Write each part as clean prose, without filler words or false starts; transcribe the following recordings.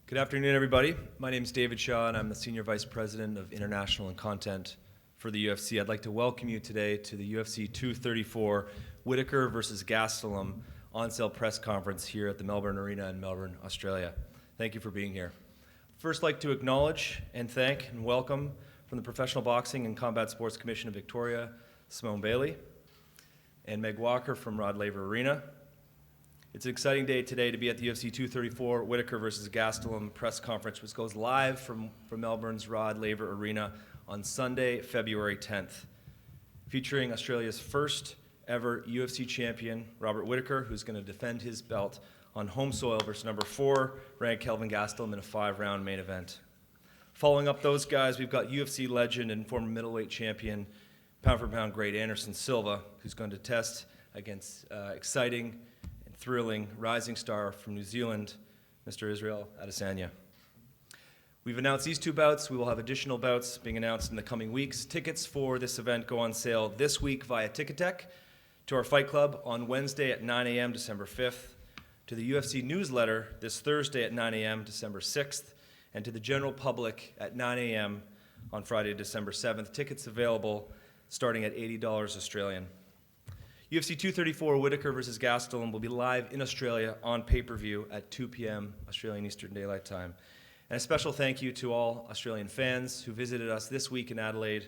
Good afternoon, everybody. My name is David Shaw, and I'm the Senior Vice President of International and Content for the UFC. I'd like to welcome you today to the UFC 234 Whittaker versus Gastelum on-sale press conference here at the Melbourne Arena in Melbourne, Australia. Thank you for being here. First, I'd like to acknowledge and thank and welcome from the Professional Boxing and Combat Sports Commission of Victoria, Simone Bailey, and Meg Walker from Rod Laver Arena. It's an exciting day today to be at the UFC 234 Whittaker versus Gastelum press conference, which goes live from Melbourne's Rod Laver Arena on Sunday, February 10th, featuring Australia's first ever UFC champion, Robert Whittaker, who's going to defend his belt on home soil versus number 4 ranked Kelvin Gastelum in a 5-round main event. Following up those guys, we've got UFC legend and former middleweight champion, pound-for-pound great Anderson Silva, who's going to test against exciting thrilling rising star from New Zealand, Mr. Israel Adesanya. We've announced these 2 bouts. We will have additional bouts being announced in the coming weeks. Tickets for this event go on sale this week via Ticketek, to our Fight Club on Wednesday at 9 a.m. December 5th, to the UFC newsletter this Thursday at 9 a.m. December 6th, and to the general public at 9 a.m. on Friday, December 7th. Tickets available starting at $80 Australian. UFC 234 Whittaker versus Gastelum will be live in Australia on pay-per-view at 2 p.m. Australian Eastern Daylight Time. And a special thank you to all Australian fans who visited us this week in Adelaide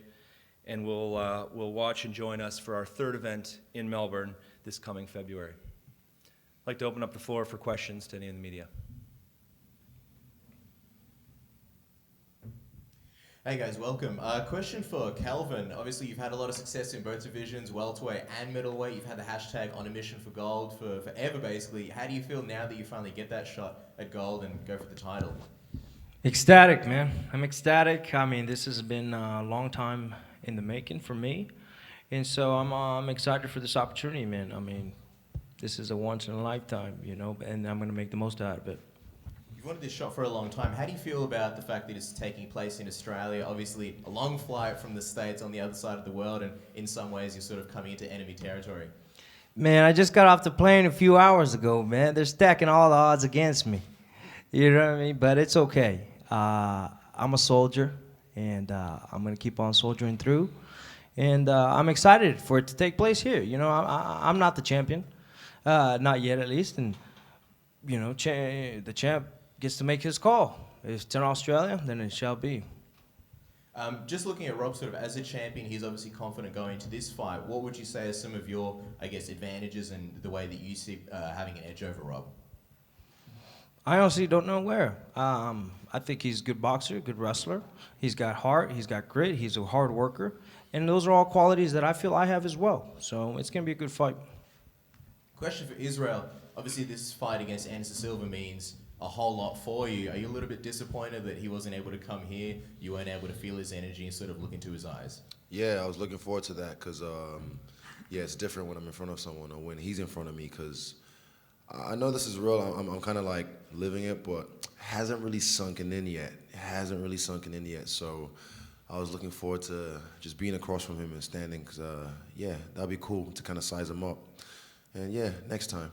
and will watch and join us for our 3rd event in Melbourne this coming February. I'd like to open up the floor for questions to any of the media. Hey guys, welcome. Question for Kelvin. Obviously, you've had a lot of success in both divisions, welterweight and middleweight. You've had the hashtag on a mission for gold for forever, basically. How do you feel now that you finally get that shot at gold and go for the title? Ecstatic, man. I'm ecstatic. I mean, this has been a long time in the making for me. And so I'm excited for this opportunity, man. I mean, this is a once in a lifetime, you know, and I'm going to make the most out of it. You've wanted this shot for a long time. How do you feel about the fact that it's taking place in Australia? Obviously, a long flight from the States on the other side of the world, and in some ways, you're sort of coming into enemy territory. Man, I just got off the plane a few hours ago, man. They're stacking all the odds against me. You know what I mean? But it's okay. I'm a soldier, and I'm going to keep on soldiering through. And I'm excited for it to take place here. You know, I'm not the champion, not yet at least. And, you know, the champ gets to make his call. If it's in Australia, then it shall be. Just looking at Rob, sort of as a champion, he's obviously confident going into this fight. What would you say are some of your, I guess, advantages and the way that you see having an edge over Rob? I honestly don't know where. I think he's a good boxer, good wrestler. He's got heart, he's got grit, he's a hard worker. And those are all qualities that I feel I have as well. So it's going to be a good fight. Question for Israel. Obviously, this fight against Anderson Silva means a whole lot for you. Are you a little bit disappointed that he wasn't able to come here? You weren't able to feel his energy and sort of look into his eyes? Yeah, I was looking forward to that because, yeah, it's different when I'm in front of someone or when he's in front of me because I know this is real. I'm kind of like living it, but hasn't really sunken in yet. It hasn't really sunken in yet. So I was looking forward to just being across from him and standing because, yeah, that'd be cool to kind of size him up. And, yeah, next time.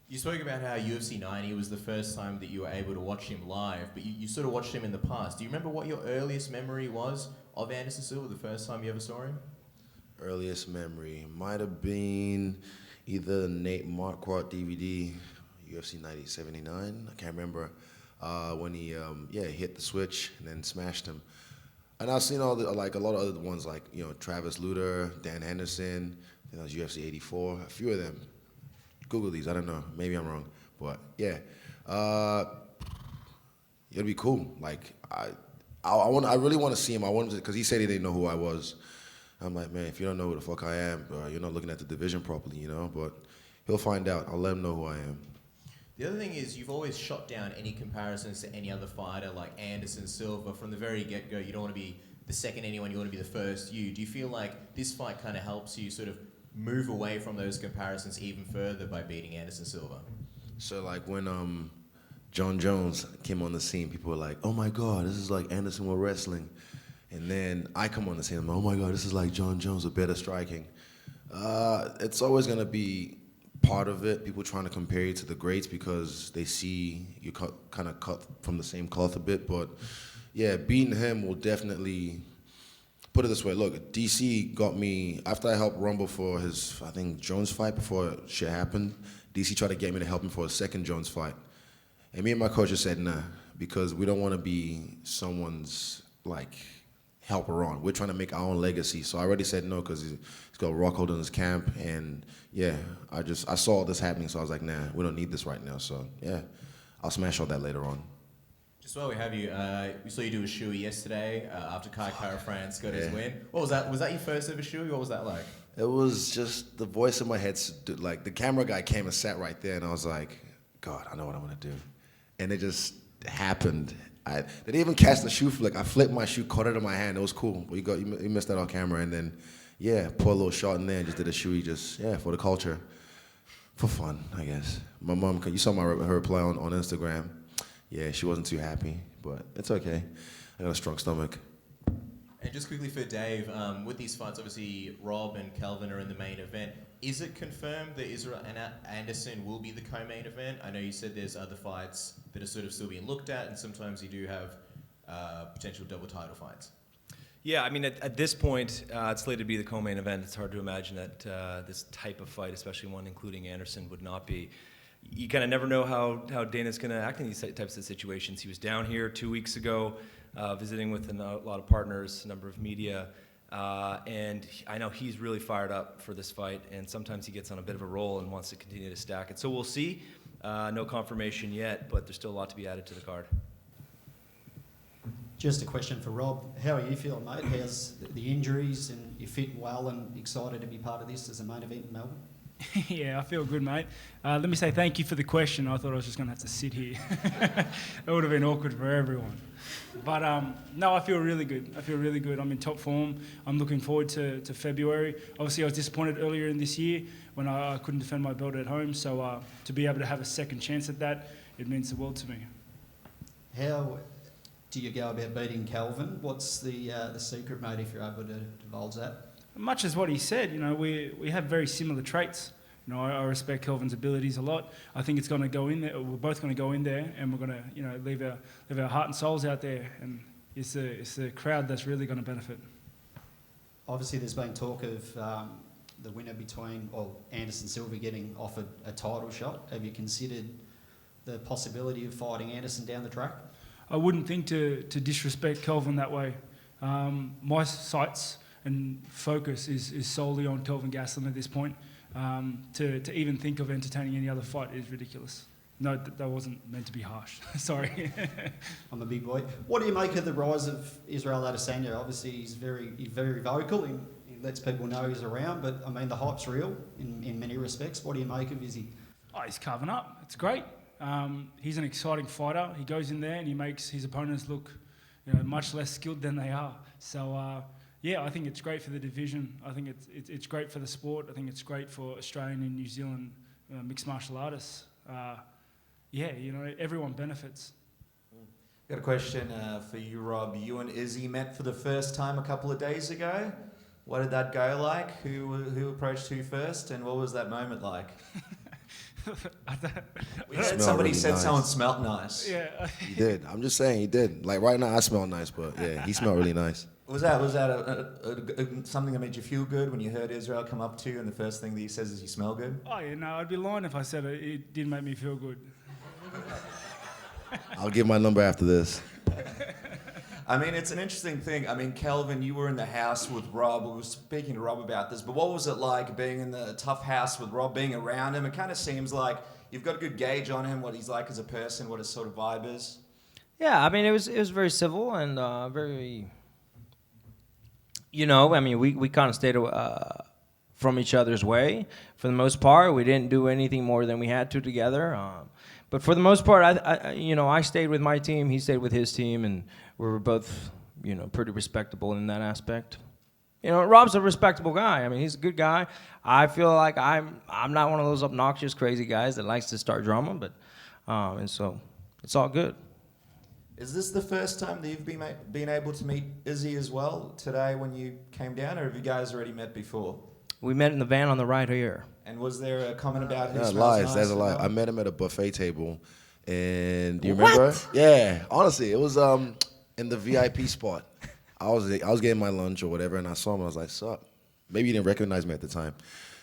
You spoke about how UFC 90 was the first time that you were able to watch him live, but you sort of watched him in the past. Do you remember what your earliest memory was of Anderson Silva, the first time you ever saw him? Earliest memory might have been either Nate Marquardt DVD, UFC 90 79. I can't remember when he hit the switch and then smashed him. And I've seen all the a lot of other ones like Travis Lutter, Dan Henderson. I think that was UFC 84. A few of them. Google these. I don't know. Maybe I'm wrong, but yeah, it'd be cool. Like I really want to see him. I wanted to because he said he didn't know who I was. I'm like, man, if you don't know who the fuck I am, you're not looking at the division properly, you know. But he'll find out. I'll let him know who I am. The other thing is you've always shot down any comparisons to any other fighter like Anderson Silva from the very get-go. You don't want to be the second anyone. You want to be the first you. Do you feel like this fight kind of helps you sort of move away from those comparisons even further by beating Anderson Silva? So like when John Jones came on the scene, people were like, oh my God, this is like Anderson with wrestling. And then I come on the scene, I'm like, oh my God, this is like John Jones with better striking. It's always gonna be part of it. People trying to compare you to the greats because they see you kind of cut from the same cloth a bit. But yeah, beating him will definitely, put it this way. Look, DC got me after I helped Rumble for his, I think, Jones fight before shit happened. DC tried to get me to help him for a second Jones fight, and me and my coach just said nah, because we don't want to be someone's like helper on. We're trying to make our own legacy. So I already said no because he's got Rockhold in his camp, and yeah, I saw all this happening, so I was like, nah, we don't need this right now. So yeah, I'll smash all that later on. Just while we have you, we saw you do a shoey yesterday after Kai Kara France got his win. What was that? Was that your first ever shoey? What was that like? It was just the voice in my head. Like the camera guy came and sat right there, and I was like, God, I know what I want to do, and it just happened. They didn't even catch the shoe flick. I flipped my shoe, caught it in my hand. It was cool. But you missed that on camera, and then yeah, put a little shot in there and just did a shoey, just for the culture, for fun, I guess. My mom, you saw her reply on Instagram. Yeah, she wasn't too happy, but it's okay. I got a strong stomach. And just quickly for Dave, with these fights, obviously Rob and Kelvin are in the main event. Is it confirmed that Israel and Anderson will be the co-main event? I know you said there's other fights that are sort of still being looked at, and sometimes you do have potential double title fights. Yeah, I mean, at this point, it's slated to be the co-main event. It's hard to imagine that this type of fight, especially one including Anderson, would not be. You kind of never know how Dana's going to act in these types of situations. He was down here 2 weeks ago, visiting with a lot of partners, a number of media, and I know he's really fired up for this fight, and sometimes he gets on a bit of a roll and wants to continue to stack it. So we'll see. No confirmation yet, but there's still a lot to be added to the card. Just a question for Rob. How are you feeling, mate? How's the injuries, and you fit well and excited to be part of this as a main event in Melbourne? Yeah, I feel good, mate. Let me say thank you for the question. I thought I was just going to have to sit here. It would have been awkward for everyone. But no, I feel really good. I'm in top form. I'm looking forward to February. Obviously, I was disappointed earlier in this year when I couldn't defend my belt at home. So to be able to have a second chance at that, it means the world to me. How do you go about beating Kelvin? What's the secret, mate, if you're able to divulge that? Much as what he said, we have very similar traits. I respect Kelvin's abilities a lot. I think it's going to go in there. We're both going to go in there, and we're going to, leave our heart and souls out there. And it's the crowd that's really going to benefit. Obviously, there's been talk of the winner between, Anderson Silva getting offered a title shot. Have you considered the possibility of fighting Anderson down the track? I wouldn't think to disrespect Kelvin that way. My sights and focus is solely on Kelvin Gastelum at this point. To even think of entertaining any other fight is ridiculous. No, that wasn't meant to be harsh. Sorry. I'm a big boy. What do you make of the rise of Israel Adesanya? Obviously, he's very vocal. He lets people know he's around, but I mean, the hype's real in many respects. What do you make of Izzy? Oh, he's carving up. It's great. He's an exciting fighter. He goes in there and he makes his opponents look, much less skilled than they are. So. Yeah, I think it's great for the division. I think it's great for the sport. I think it's great for Australian and New Zealand mixed martial artists. Everyone benefits. Got a question for you, Rob. You and Izzy met for the first time a couple of days ago. What did that go like? Who approached who first, and what was that moment like? We heard somebody really said nice. Someone smelt nice. Yeah. He did. I'm just saying he did. Like right now, I smell nice, but yeah, he smelled really nice. Was that something that made you feel good when you heard Israel come up to you and the first thing that he says is you smell good? Oh, yeah, no, I'd be lying if I said it didn't make me feel good. I'll give my number after this. I mean, it's an interesting thing. I mean, Kelvin, you were in the house with Rob. We were speaking to Rob about this, but what was it like being in the tough house with Rob, being around him? It kind of seems like you've got a good gauge on him, what he's like as a person, what his sort of vibe is. Yeah, I mean, it was very civil and very... we kind of stayed from each other's way for the most part. We didn't do anything more than we had to together. But for the most part, I stayed with my team. He stayed with his team, and we were both, pretty respectable in that aspect. Rob's a respectable guy. I mean, he's a good guy. I feel like I'm not one of those obnoxious, crazy guys that likes to start drama, but and so it's all good. Is this the first time that you've been able to meet Izzy as well today when you came down, or have you guys already met before? We met in the van on the ride here. And was there a comment about who No, smells lies. nice That's a and lie. all? I met him at a buffet table, and do you remember? Yeah, honestly, it was in the VIP spot. I was getting my lunch or whatever, and I saw him. I was like, "Sup?" Maybe he didn't recognize me at the time.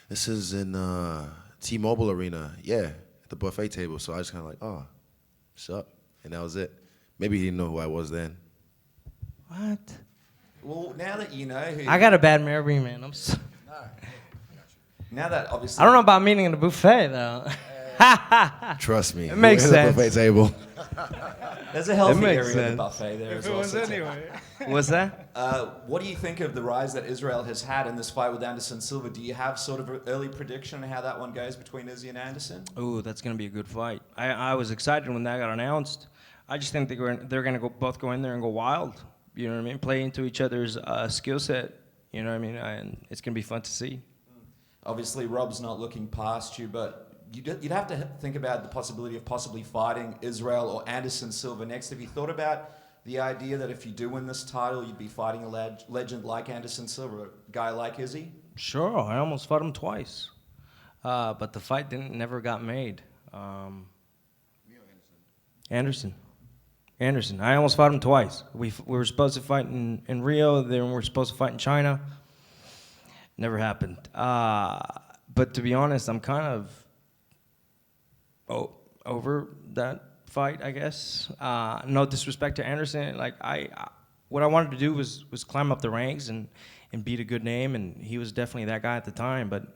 This is in T-Mobile Arena. Yeah, at the buffet table. So I just kind of like, "Oh, sup?" And that was it. Maybe he didn't know who I was then. What? Well, now that you know who... I got a bad memory, man. Now that obviously... I don't know about meeting in the buffet though. Trust me. It makes We're at sense. the buffet table. There's a healthy makes area of the sense. buffet there If as it well. was so it's- anyway. What's that? What do you think of the rise that Israel has had in this fight with Anderson Silva? Do you have sort of an early prediction on how that one goes between Izzy and Anderson? Ooh, that's gonna be a good fight. I was excited when that got announced. I just think they're gonna both go in there and go wild. You know what I mean? Play into each other's skill set. You know what I mean? And it's gonna be fun to see. Obviously, Rob's not looking past you, but you'd have to think about the possibility of possibly fighting Israel or Anderson Silva next. Have you thought about the idea that if you do win this title, you'd be fighting a legend like Anderson Silva, a guy like Izzy? Sure, I almost fought him twice, but the fight never got made. Anderson. I almost fought him twice. We were supposed to fight in Rio, then we were supposed to fight in China. Never happened. But to be honest, I'm kind of over that fight, I guess. No disrespect to Anderson. Like what I wanted to do was climb up the ranks and beat a good name, and he was definitely that guy at the time. But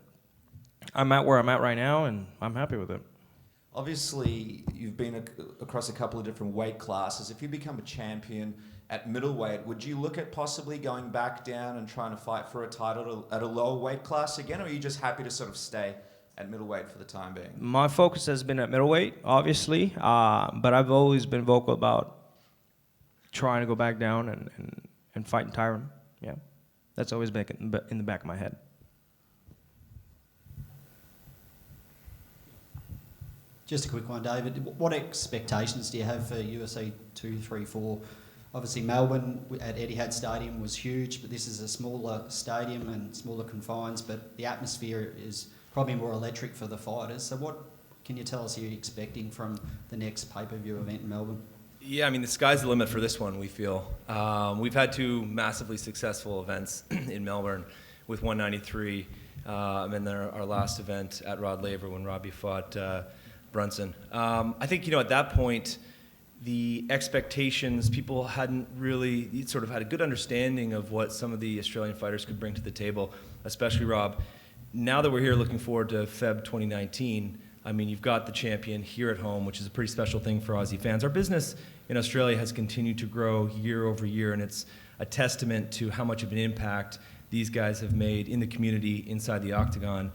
I'm at where I'm at right now, and I'm happy with it. Obviously, you've been across a couple of different weight classes. If you become a champion at middleweight, would you look at possibly going back down and trying to fight for a title at a lower weight class again, or are you just happy to sort of stay at middleweight for the time being? My focus has been at middleweight, obviously, but I've always been vocal about trying to go back down and fight in Tyron. Yeah, that's always been in the back of my head. Just a quick one, David. What expectations do you have for UFC 234? Obviously, Melbourne at Etihad Stadium was huge, but this is a smaller stadium and smaller confines, but the atmosphere is probably more electric for the fighters. So what can you tell us you're expecting from the next pay-per-view event in Melbourne? Yeah, I mean, the sky's the limit for this one, we feel. We've had two massively successful events in Melbourne with 193, and then our last event at Rod Laver when Robbie fought Brunson. I think, at that point, the expectations, people hadn't really sort of had a good understanding of what some of the Australian fighters could bring to the table, especially Rob. Now that we're here looking forward to Feb 2019, I mean, you've got the champion here at home, which is a pretty special thing for Aussie fans. Our business in Australia has continued to grow year over year, and it's a testament to how much of an impact these guys have made in the community inside the octagon.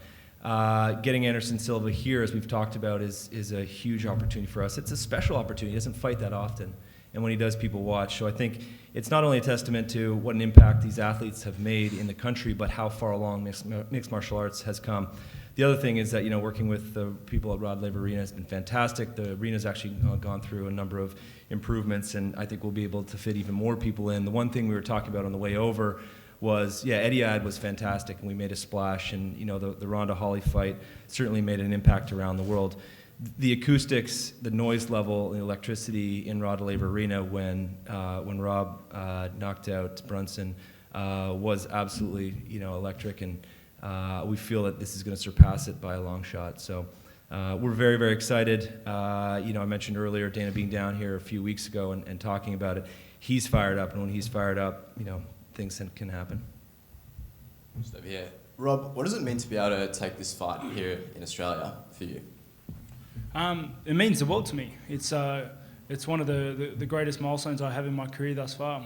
Getting Anderson Silva here, as we've talked about, is a huge opportunity for us. It's a special opportunity. He doesn't fight that often. And when he does, people watch. So I think it's not only a testament to what an impact these athletes have made in the country, but how far along mixed martial arts has come. The other thing is that, working with the people at Rod Laver Arena has been fantastic. The arena's actually gone through a number of improvements, and I think we'll be able to fit even more people in. The one thing we were talking about on the way over was, Etihad was fantastic, and we made a splash, and the Ronda Holly fight certainly made an impact around the world. The acoustics, the noise level, the electricity in Rod Laver Arena when Rob knocked out Brunson was absolutely electric, and we feel that this is going to surpass it by a long shot. So we're very, very excited. I mentioned earlier Dana being down here a few weeks ago and talking about it. He's fired up, and when he's fired up, things can happen. Just over here. Rob, what does it mean to be able to take this fight here in Australia for you? It means the world to me. It's one of the greatest milestones I have in my career thus far.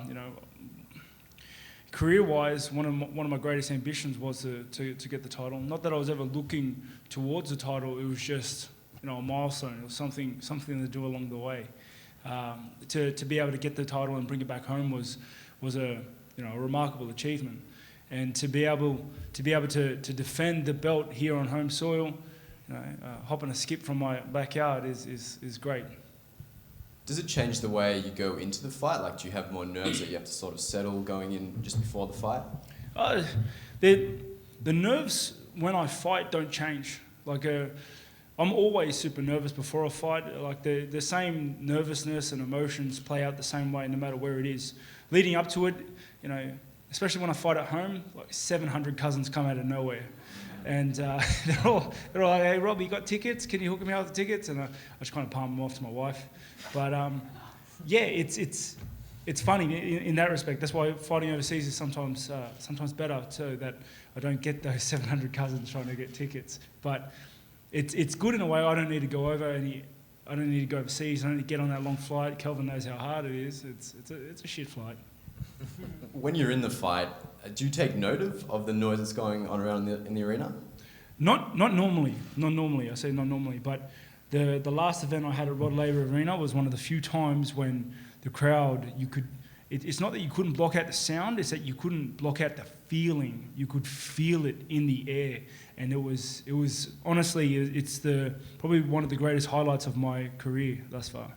Career-wise, one of my greatest ambitions was to get the title. Not that I was ever looking towards the title. It was just a milestone. It was something to do along the way. To be able to get the title and bring it back home was a remarkable achievement. And to be able to defend the belt here on home soil, hop on a skip from my backyard is great. Does it change the way you go into the fight? Like, do you have more nerves that you have to sort of settle going in just before the fight? The nerves when I fight don't change. Like I'm always super nervous before a fight. Like the same nervousness and emotions play out the same way no matter where it is. Leading up to it, you know, especially when I fight at home, like 700 cousins come out of nowhere. And they're all like, hey, Rob, you got tickets? Can you hook me up with the tickets? And I just kind of palm them off to my wife. But yeah, it's funny in that respect. That's why fighting overseas is sometimes better too, that I don't get those 700 cousins trying to get tickets. But it's good in a way. I don't need to go over I don't need to go overseas. I don't need to get on that long flight. Kelvin knows how hard it is. It's a shit flight. When you're in the fight, do you take note of the noise that's going on around in the arena? Not normally. Not normally. I say not normally. But the last event I had at Rod Laver Arena was one of the few times when the crowd, it's not that you couldn't block out the sound, it's that you couldn't block out the feeling. You could feel it in the air. And it was honestly, it's probably one of the greatest highlights of my career thus far.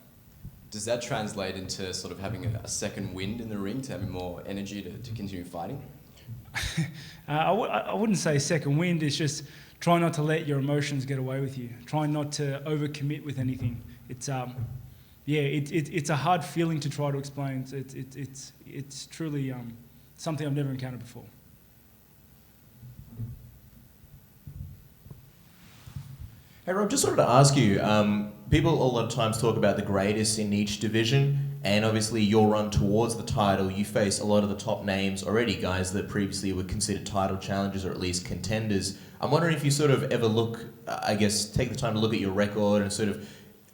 Does that translate into sort of having a second wind in the ring, to having more energy to continue fighting? I wouldn't say second wind. It's just try not to let your emotions get away with you. Try not to overcommit with anything. It's it's a hard feeling to try to explain. It's truly something I've never encountered before. Hey Rob, just wanted to ask you, people a lot of times talk about the greatest in each division, and obviously your run towards the title, you face a lot of the top names already, guys that previously were considered title challengers or at least contenders. I'm wondering if you sort of ever look, take the time to look at your record and sort of,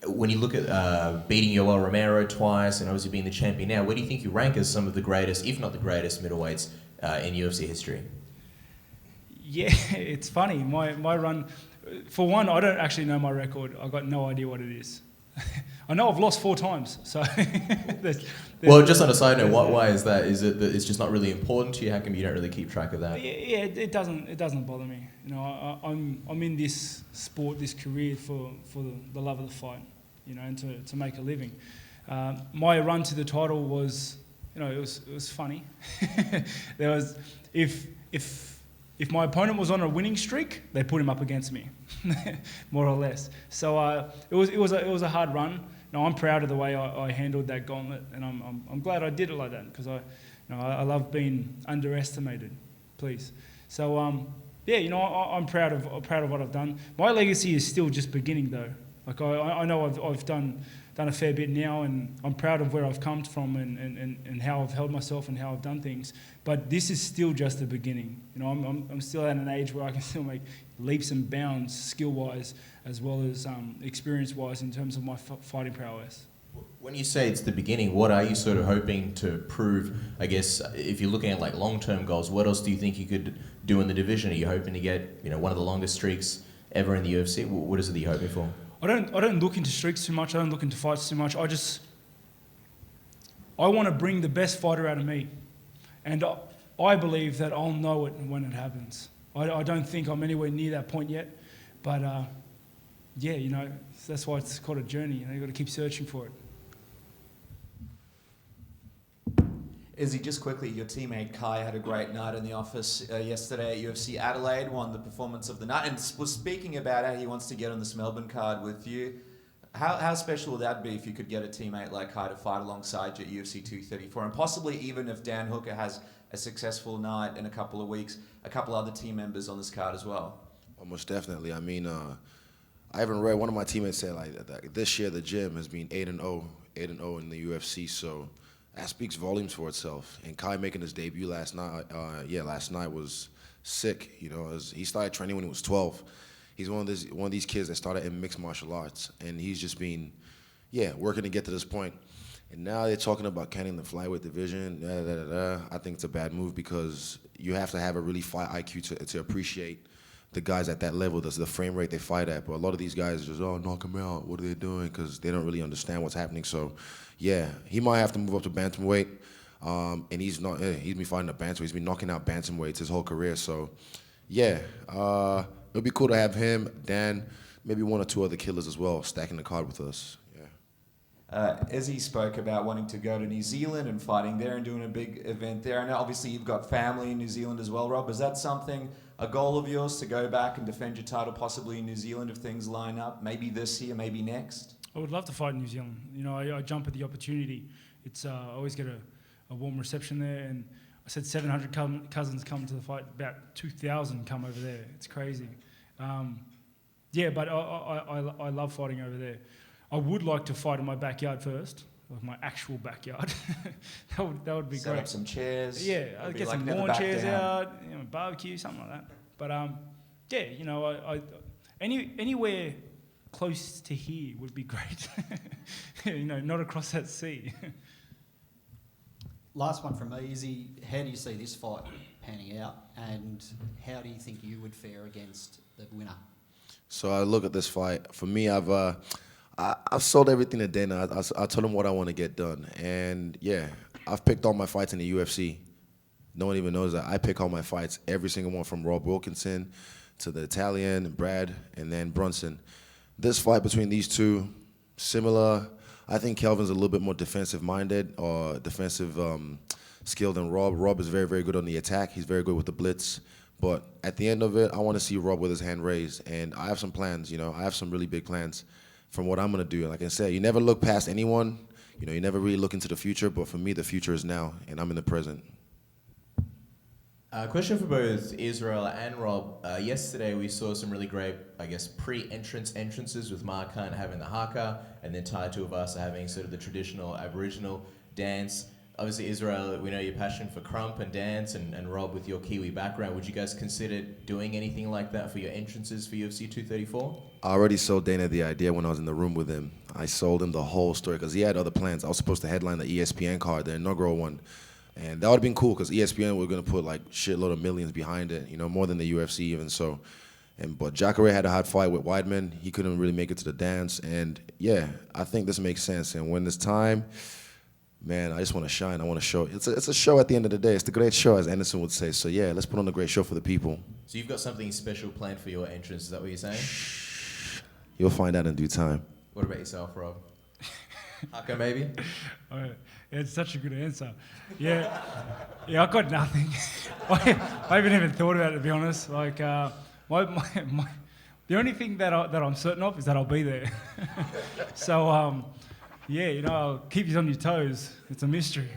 when you look at beating Yoel Romero twice and obviously being the champion now, where do you think you rank as some of the greatest, if not the greatest, middleweights in UFC history? Yeah, it's funny. My run, for one, I don't actually know my record. I've got no idea what it is. I know I've lost 4 times, so... Well, just on a side note, why is that? Is it that it's just not really important to you? How come you don't really keep track of that? Yeah, it doesn't bother me. You know, I'm in this sport, this career for the love of the fight, you know, and to make a living. My run to the title was, you know, it was funny. There was if my opponent was on a winning streak, they put him up against me, more or less. So it was a hard run. No, I'm proud of the way I handled that gauntlet, and I'm glad I did it like that, because I love being underestimated, please. So yeah, you know, I'm proud of what I've done. My legacy is still just beginning though. Like I know I've done a fair bit now, and I'm proud of where I've come from and how I've held myself and how I've done things. But this is still just the beginning. You know, I'm still at an age where I can still make leaps and bounds skill-wise as well as experience-wise in terms of my fighting prowess. When you say it's the beginning, what are you sort of hoping to prove? I guess if you're looking at like long-term goals, what else do you think you could do in the division? Are you hoping to get, you know, one of the longest streaks ever in the UFC? What is it that you're hoping for? I don't look into streaks too much. I don't look into fights too much. I want to bring the best fighter out of me, and I believe that I'll know it when it happens. I don't think I'm anywhere near that point yet, but yeah, you know, that's why it's called a journey. You know, you've got to keep searching for it. Izzy, just quickly, your teammate Kai had a great night in the office yesterday at UFC Adelaide, won the performance of the night, and was speaking about how he wants to get on this Melbourne card with you. How special would that be if you could get a teammate like Kai to fight alongside you at UFC 234, and possibly even if Dan Hooker has a successful night in a couple of weeks, a couple other team members on this card as well? Almost definitely. I mean, I haven't read, one of my teammates said like this year the gym has been 8-0 in the UFC, so that speaks volumes for itself. And Kai making his debut last night was sick. You know, he started training when he was 12. He's one of these kids that started in mixed martial arts, and he's just been, working to get to this point. And now they're talking about canning the flyweight division. I think it's a bad move, because you have to have a really fight IQ to appreciate the guys at that level, the frame rate they fight at. But a lot of these guys just, knock him out. What are they doing? Because they don't really understand what's happening. So, yeah, he might have to move up to bantamweight. And he's been fighting a bantamweight. He's been knocking out bantamweights his whole career. So, yeah, it'll be cool to have him, Dan, maybe 1 or 2 other killers as well, stacking the card with us. Izzy spoke about wanting to go to New Zealand and fighting there and doing a big event there. And obviously you've got family in New Zealand as well, Rob. Is that something, a goal of yours to go back and defend your title possibly in New Zealand if things line up? Maybe this year, maybe next? I would love to fight in New Zealand. You know, I jump at the opportunity. It's I always get a warm reception there, and I said 700 cousins come to the fight, about 2,000 come over there. It's crazy. Yeah, but I love fighting over there. I would like to fight in my backyard first, like my actual backyard. that would be Set great. up some chairs. Yeah, It'll I'd be get like some never lawn back chairs down. out, you know, barbecue, something like that. But yeah, you know, anywhere close to here would be great. You know, not across that sea. Last one from me, Izzy. How do you see this fight panning out, and how do you think you would fare against the winner? So I look at this fight. For me, I've sold everything to Dana. I told him what I want to get done, and yeah, I've picked all my fights in the UFC. No one even knows that I pick all my fights, every single one, from Rob Wilkinson to the Italian, Brad, and then Brunson. This fight between these two, similar. I think Kelvin's a little bit more defensive-minded or defensive skill than Rob. Rob is very, very good on the attack. He's very good with the blitz. But at the end of it, I want to see Rob with his hand raised. And I have some plans, you know. I have some really big plans from what I'm going to do. Like I said, you never look past anyone. You know, you never really look into the future. But for me, the future is now, and I'm in the present. Question for both Israel and Rob. Yesterday we saw some really great, I guess, entrances with Mark Hunt having the haka, and then Tai Tuivasa having sort of the traditional Aboriginal dance. Obviously, Israel, we know your passion for krump and dance, and Rob with your Kiwi background. Would you guys consider doing anything like that for your entrances for UFC 234? I already sold Dana the idea when I was in the room with him. I sold him the whole story because he had other plans. I was supposed to headline the ESPN card, the inaugural one. And that would have been cool because ESPN were going to put like shitload of millions behind it, you know, more than the UFC even so. But Jacare had a hard fight with Weidman. He couldn't really make it to the dance. And yeah, I think this makes sense. And when it's time, man, I just want to shine. I want to show. It's a show at the end of the day. It's the great show, as Anderson would say. So yeah, let's put on a great show for the people. So you've got something special planned for your entrance, is that what you're saying? You'll find out in due time. What about yourself, Rob? Haka, maybe? Oh, yeah, it's such a good answer. Yeah, I've got nothing. I haven't even thought about it, to be honest. Like, the only thing that I'm certain of is that I'll be there. So, yeah, you know, I'll keep you on your toes. It's a mystery.